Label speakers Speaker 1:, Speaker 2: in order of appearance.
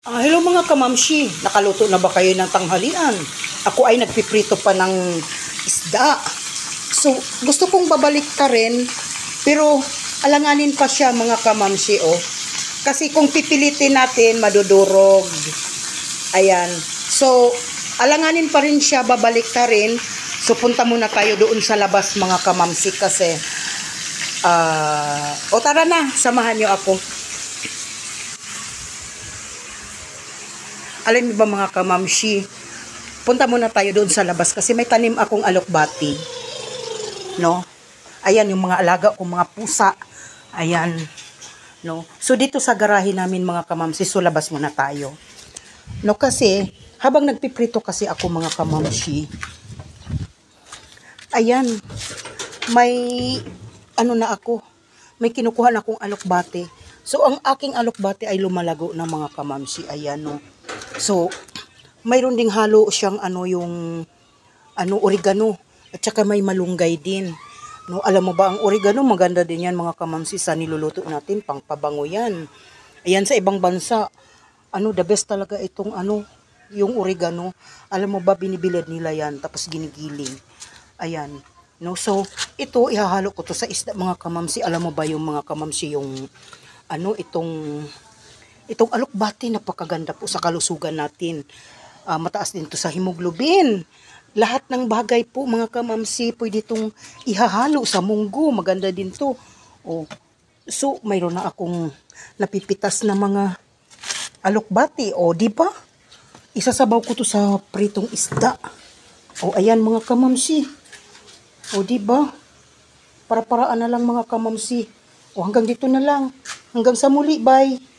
Speaker 1: Hello mga kamamshi, nakaluto na ba kayo ng tanghalian? Ako ay nagpiprito pa ng isda. So, gusto kong babalik ka rin, pero alanganin pa siya mga kamamshi, oh. Kasi kung pipilitin natin, madudurog. Ayan. So, alanganin pa rin siya, babalik ka rin. So, punta muna tayo doon sa labas mga kamamshi kasi, tara na, samahan niyo ako. Alam niyo ba mga kamamshi, punta muna tayo doon sa labas kasi may tanim akong alokbati. No? Ayan yung mga alaga kong mga pusa. Ayan. No? So dito sa garahe namin mga kamamshi, so labas muna tayo. No, kasi habang nagpiprito kasi ako mga kamamshi, ayan, may may kinukuha na akong alokbati. So ang aking alokbati ay lumalago na mga kamamshi. Ayan, no. So, mayroon ding halo siyang oregano at saka may malunggay din. No, alam mo ba ang oregano, maganda din yan mga kamamshi sa niluluto natin, pangpabango yan. Ayan sa ibang bansa, the best talaga itong yung oregano. Alam mo ba binibilad nila yan tapos ginigiling. Ayan. No, so ito ihahalo ko to sa isda mga kamamshi. Alam mo ba yung mga kamamshi yung itong alokbati, napakaganda po sa kalusugan natin. Mataas din to sa hemoglobin. Lahat ng bagay po mga kamamshi, pwede itong ihahalo sa munggo. Maganda din to. So, mayroon na akong napipitas na mga alokbati. Di ba? Isasabaw ko to sa pritong isda. Ayan mga kamamshi. Di ba? Para-paraan na lang mga kamamshi. Hanggang dito na lang. Hanggang sa muli, bye.